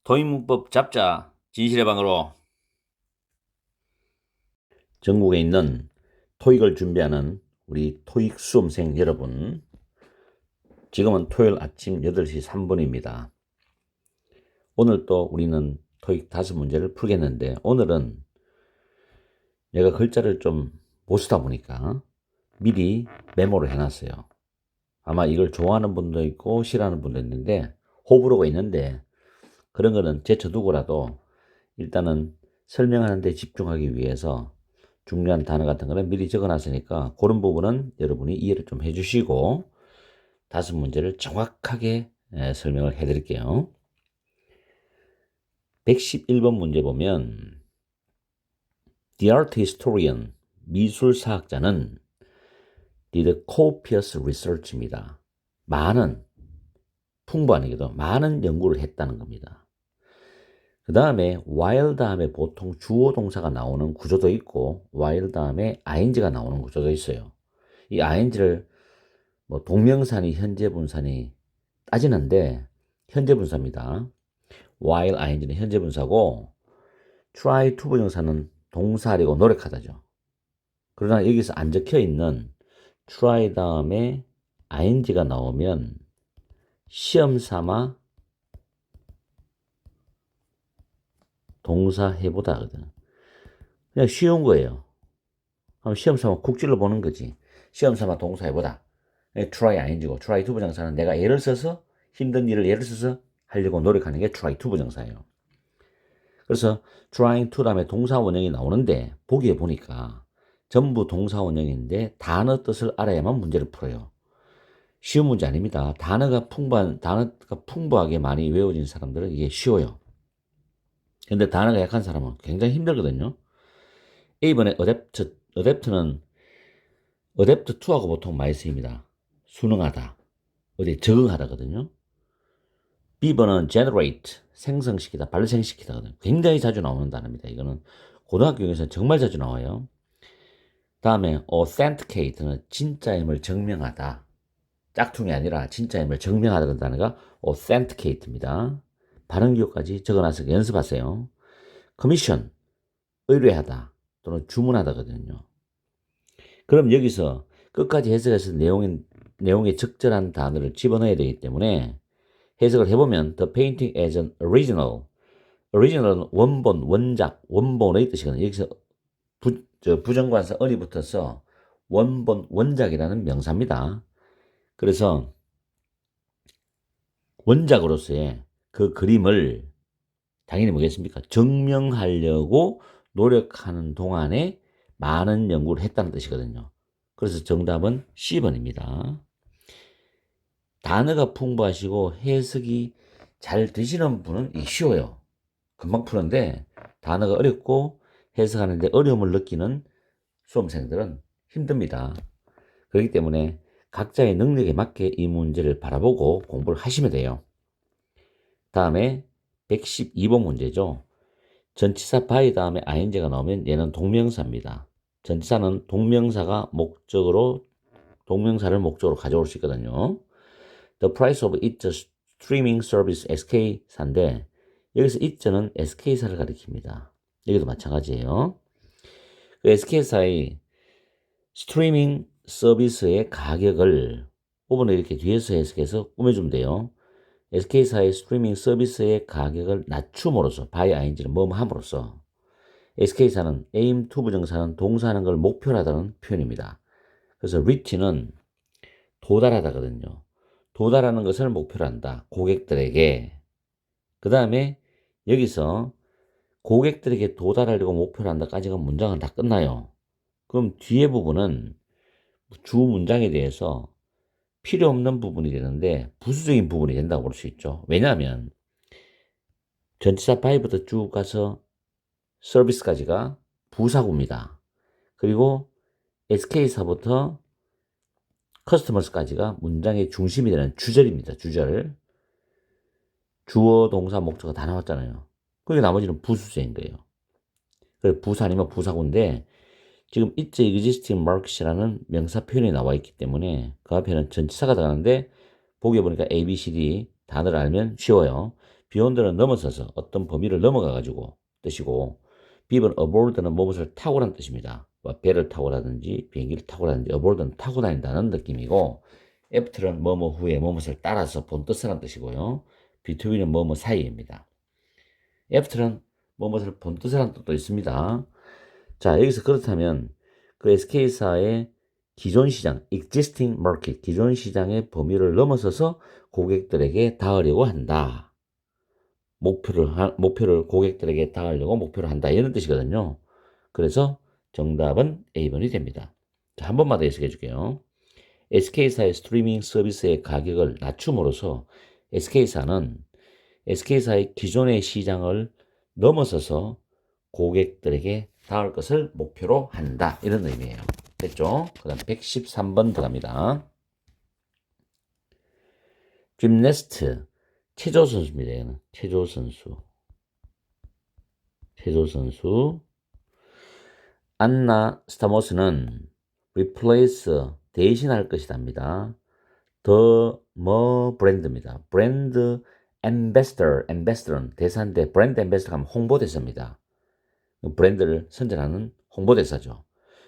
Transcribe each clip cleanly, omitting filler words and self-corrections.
토익문법 잡자 진실의 방으로 전국에 있는 토익을 준비하는 우리 토익 수험생 여러분, 지금은 토요일 아침 8시 3분입니다. 오늘 또 우리는 토익 5문제를 풀겠는데, 오늘은 내가 글자를 좀 못 쓰다 보니까 미리 메모를 해놨어요. 아마 이걸 좋아하는 분도 있고 싫어하는 분도 있는데, 호불호가 있는데, 그런 거는 제쳐두고라도 일단은 설명하는 데 집중하기 위해서 중요한 단어 같은 거는 미리 적어놨으니까 그런 부분은 여러분이 이해를 좀 해주시고 5문제를 정확하게 설명을 해드릴게요. 111번 문제 보면 The art historian, 미술사학자는 did copious research입니다. 풍부한 얘기도 많은 연구를 했다는 겁니다. 그 다음에 while 다음에 보통 주어 동사가 나오는 구조도 있고 while 다음에 ing가 나오는 구조도 있어요. 이 ing를 뭐 동명사니 현재 분사니 따지는데 현재 분사입니다. while ing는 현재 분사고 try to 부정사는 동사리고 노력하다죠. 그러나 여기서 안 적혀 있는 try 다음에 ing가 나오면 시험 삼아 동사 해보다 거든. 그냥 쉬운 거예요. 그럼 시험 삼아 국질로 보는 거지. 시험 삼아 동사 해보다. try ing고 try to 부정사는 내가 예를 써서 힘든 일을 예를 써서 하려고 노력하는 게 try to 부정사예요. 그래서 trying to 다음에 동사 원형이 나오는데 보기에 보니까 전부 동사 원형인데 단어 뜻을 알아야만 문제를 풀어요. 쉬운 문제 아닙니다. 단어가 풍부하게 많이 외워진 사람들은 이게 쉬워요. 근데 단어가 약한 사람은 굉장히 힘들거든요. A번에 adapt는 adapt to하고 보통 많이 쓰입니다. 순응하다, 어디 적응하다거든요. B번은 generate, 생성시키다, 발생시키다거든요. 굉장히 자주 나오는 단어입니다. 이거는 고등학교에서 정말 자주 나와요. 다음에 authenticate는 진짜임을 증명하다. 짝퉁이 아니라 진짜임을 증명하다는 단어가 authenticate입니다. 발음 기호까지 적어놔서 연습하세요. commission, 의뢰하다 또는 주문하다거든요. 그럼 여기서 끝까지 해석해서 내용에 적절한 단어를 집어넣어야 되기 때문에 해석을 해보면 the painting as an original. original은 원본, 원작, 원본의 뜻이거든요. 여기서 부정관사 on이 붙어서 원본, 원작이라는 명사입니다. 그래서 원작으로서의 그 그림을 당연히 뭐겠습니까? 증명하려고 노력하는 동안에 많은 연구를 했다는 뜻이거든요. 그래서 정답은 C번입니다. 단어가 풍부하시고 해석이 잘 되시는 분은 쉬워요. 금방 푸는데 단어가 어렵고 해석하는데 어려움을 느끼는 수험생들은 힘듭니다. 그렇기 때문에 각자의 능력에 맞게 이 문제를 바라보고 공부를 하시면 돼요. 다음에 112번 문제죠. 전치사 by 다음에 ing가 나오면 얘는 동명사입니다. 전치사는 동명사를 목적으로 가져올 수 있거든요. The price of its streaming service SK사인데 여기서 it는 SK사를 가리킵니다. 여기도 마찬가지예요. 그 SK사의 스트리밍 서비스의 가격을 5번에 이렇게 뒤에서 해석해서 꾸며주면 돼요. SK사의 스트리밍 서비스의 가격을 낮춤으로써 by ing를 함으로써 SK사는 aim to 부정사는 동사하는 걸 목표로 하다는 표현입니다. 그래서 reach는 도달하다거든요. 도달하는 것을 목표로 한다. 고객들에게. 그 다음에 여기서 고객들에게 도달하려고 목표로 한다까지가 문장은 다 끝나요. 그럼 뒤에 부분은 주 문장에 대해서 필요 없는 부분이 되는데 부수적인 부분이 된다고 볼 수 있죠. 왜냐하면 전치사 by부터 쭉 가서 서비스까지가 부사구입니다. 그리고 SK사부터 커스터머스까지가 문장의 중심이 되는 주절입니다. 주절. 주어, 동사, 목적어 다 나왔잖아요. 그러니까 나머지는 부수적인 거예요. 그래서 부사 아니면 부사구인데 지금 it's existing market이라는 명사 표현이 나와 있기 때문에 그 앞에는 전치사가 들어가는데 보기에 보니까 A, B, C, D 단어를 알면 쉬워요. beyond는 넘어서서 어떤 범위를 넘어가가지고 뜻이고, 비번 aboard는 무엇을 타고란 뜻입니다. 뭐 배를 타고라든지 비행기를 타고라든지 aboard는 타고 다닌다는 느낌이고, after는 뭐뭐 후에 무엇을 따라서 본 뜻을 한 뜻이고요. between은 뭐뭐 사이입니다. after는 무엇을 본 뜻을 한 뜻도 있습니다. 자, 여기서 그렇다면 그 SK사의 기존 시장, existing market, 기존 시장의 범위를 넘어서서 고객들에게 닿으려고 한다. 목표를 고객들에게 닿으려고 목표를 한다. 이런 뜻이거든요. 그래서 정답은 A번이 됩니다. 자, 한 번만 더 해석해 줄게요. SK사의 스트리밍 서비스의 가격을 낮춤으로써 SK사의 기존의 시장을 넘어서서 고객들에게 닿을 것을 목표로 한다. 이런 의미예요. 됐죠? 그 다음 113번 들어갑니다. 짐네스트, 체조 선수입니다. 얘는 체조 선수. 안나 스타모스는 replace, 대신할 것이답니다. 뭐 브랜드입니다. 브랜드 앰베서더는 대사인데 브랜드 앰베서더가 하면 홍보대사입니다. 브랜드를 선전하는 홍보대사죠.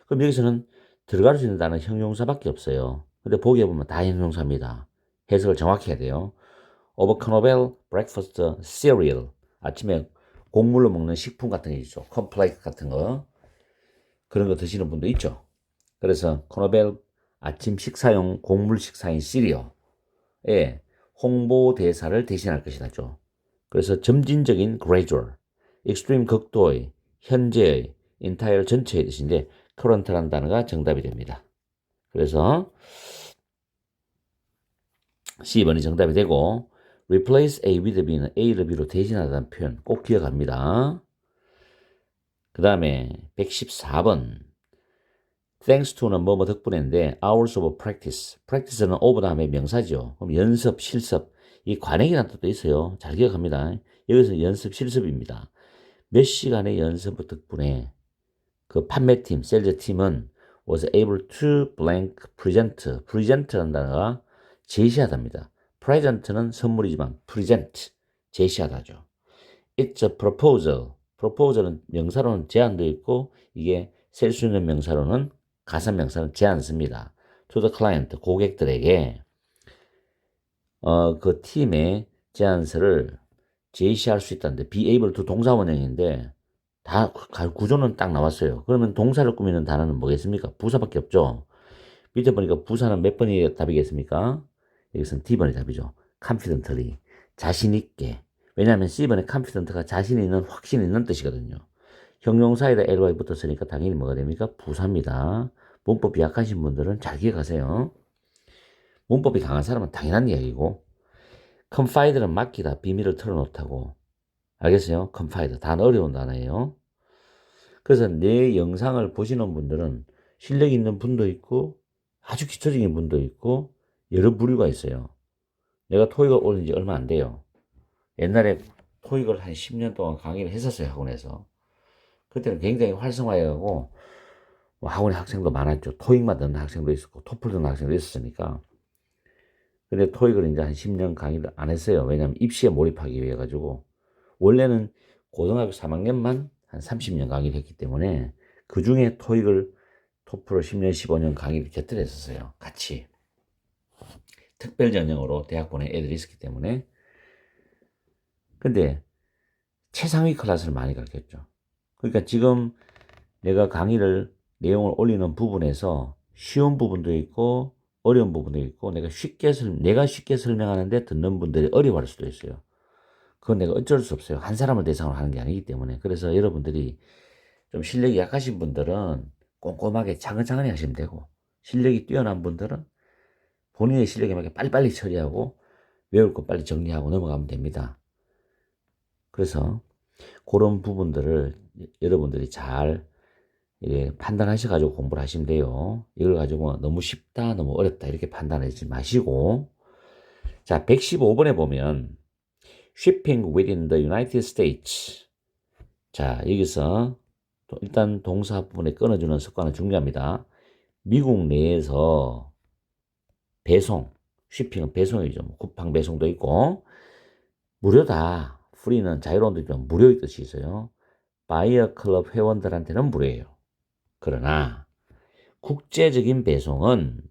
그럼 여기서는 들어갈 수 있는 단어는 형용사밖에 없어요. 근데 보기에 보면 다 형용사입니다. 해석을 정확히 해야 돼요. Of Carnivore Breakfast Cereal, 아침에 곡물로 먹는 식품 같은 게 있죠. 컴플레이크 같은 거, 그런 거 드시는 분도 있죠. 그래서 커너벨 아침 식사용 곡물 식사인 시리얼에 홍보 대사를 대신할 것이다죠. 그래서 점진적인 gradual, extreme 극도의, 현재의, entire 전체의 뜻인데 current라는 단어가 정답이 됩니다. 그래서 C번이 정답이 되고, replace A with B는 A를 B로 대신하다는 표현 꼭 기억합니다. 그 다음에 114번 thanks to는 뭐뭐 덕분인데 hours of practice는 over 다음에 명사죠. 그럼 연습, 실습, 이 관행이라는 뜻도 있어요. 잘 기억합니다. 여기서 연습, 실습입니다. 몇 시간의 연습 덕분에 그 판매팀, 셀즈 팀은 was able to blank present라는 단어가 제시하답니다. present는 선물이지만 present, 제시하다죠. It's a proposal은 명사로는 제안도 있고, 이게 셀 수 있는 명사로는 가산명사는 제안 씁니다. to the client, 고객들에게 그 팀의 제안서를 제시할 수 있다는데, be able to 동사원형인데 다 구조는 딱 나왔어요. 그러면 동사를 꾸미는 단어는 뭐겠습니까? 부사밖에 없죠. 밑에 보니까 부사는 몇 번이 답이겠습니까? 여기서는 D번이 답이죠. confidently, 자신 있게. 왜냐하면 C번에 confident가 자신 있는, 확신 있는 뜻이거든요. 형용사에다 ly 붙었으니까 당연히 뭐가 됩니까? 부사입니다. 문법이 약하신 분들은 잘 기억하세요. 문법이 강한 사람은 당연한 이야기고, confide는 맡기다, 비밀을 털어놓다고. 알겠어요? confide, 단어 어려운 단어예요. 그래서 내 영상을 보시는 분들은 실력 있는 분도 있고 아주 기초적인 분도 있고 여러 부류가 있어요. 내가 토익을 올린 지 얼마 안 돼요. 옛날에 토익을 한 10년 동안 강의를 했었어요, 학원에서. 그때는 굉장히 활성화해가고 학원에 학생도 많았죠. 토익만 듣는 학생도 있었고 토플 듣는 학생도 있었으니까. 근데 토익을 이제 한 10년 강의를 안 했어요. 왜냐하면 입시에 몰입하기 위해 가지고. 원래는 고등학교 3학년만 한 30년 강의를 했기 때문에 그 중에 토익을 토플을 10년, 15년 강의를 곁들여 했었어요. 같이. 특별 전형으로 대학 보낸 애들이 있었기 때문에. 근데 최상위 클래스를 많이 가르쳤죠. 그러니까 지금 내가 강의를 내용을 올리는 부분에서 쉬운 부분도 있고 어려운 부분도 있고 내가 쉽게 설명하는데 듣는 분들이 어려워할 수도 있어요. 그건 내가 어쩔 수 없어요. 한 사람을 대상으로 하는 게 아니기 때문에. 그래서 여러분들이 좀 실력이 약하신 분들은 꼼꼼하게 차근차근히 하시면 되고, 실력이 뛰어난 분들은 본인의 실력에 맞게 빨리빨리 처리하고 외울 거 빨리 정리하고 넘어가면 됩니다. 그래서 그런 부분들을 여러분들이 잘 판단하셔가지고 공부를 하시면 돼요. 이걸 가지고 너무 쉽다, 너무 어렵다 이렇게 판단하지 마시고. 자, 115번에 보면 shipping within the United States. 자, 여기서 일단 동사 부분에 끊어주는 습관은 중요합니다. 미국 내에서 배송, shipping은 배송이죠. 쿠팡 배송도 있고 무료다. free는 자유로운 뜻이지만 무료의 뜻이 있어요. 바이어 클럽 회원들한테는 무료예요. 그러나 국제적인 배송은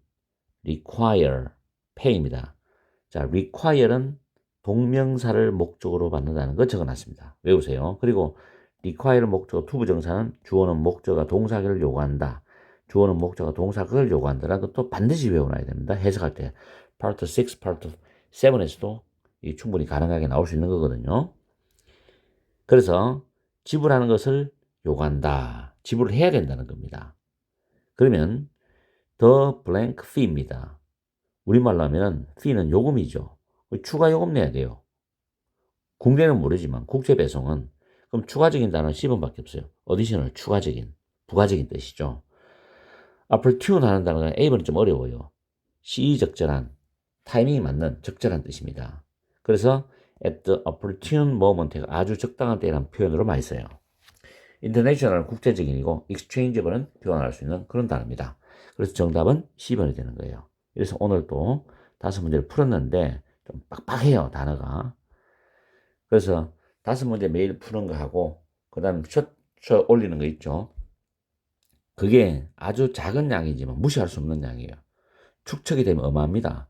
require pay입니다. 자, require는 동명사를 목적으로 받는다는 거 적어놨습니다. 외우세요. 그리고 require 목적어 투부정사는 주어는 목적어가 동사를 요구한다. 주어는 목적어가 동사를 요구한다라는 것도 반드시 외워놔야 됩니다. 해석할 때 part 6, part 7에서도 충분히 가능하게 나올 수 있는 거거든요. 그래서 지불하는 것을 요구한다. 지불을 해야 된다는 겁니다. 그러면 the blank fee입니다. 우리말로 하면 fee는 요금이죠. 추가 요금 내야 돼요. 국내는 모르지만 국제 배송은 그럼 추가적인 단어는 10원밖에 없어요. additional 추가적인, 부가적인 뜻이죠. opportune 하는 단어가 A번은 좀 어려워요. 시의적절한, 타이밍이 맞는 적절한 뜻입니다. 그래서 at the opportune moment가 아주 적당한 때라는 표현으로 많이 써요. international은 국제적인이고 exchangeable은 교환할 수 있는 그런 단어입니다. 그래서 정답은 C번이 되는 거예요. 그래서 오늘 또 5문제를 풀었는데 좀 빡빡해요, 단어가. 그래서 5문제 매일 푸는 거 하고 그 다음 쇼츠 올리는 거 있죠. 그게 아주 작은 양이지만 무시할 수 없는 양이에요. 축적이 되면 어마합니다.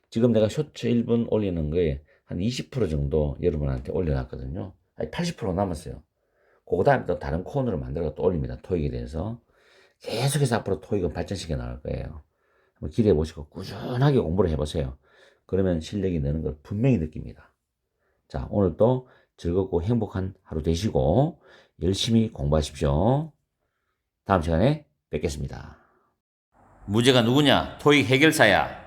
지금 내가 쇼츠 1분 올리는 거에 한 20% 정도 여러분한테 올려놨거든요. 80% 남았어요. 그 다음에 또 다른 코너를 만들어 또 올립니다. 토익에 대해서. 계속해서 앞으로 토익은 발전시켜 나갈 거예요. 한번 기대해 보시고 꾸준하게 공부를 해보세요. 그러면 실력이 느는 걸 분명히 느낍니다. 자, 오늘도 즐겁고 행복한 하루 되시고 열심히 공부하십시오. 다음 시간에 뵙겠습니다. 문제가 누구냐? 토익 해결사야.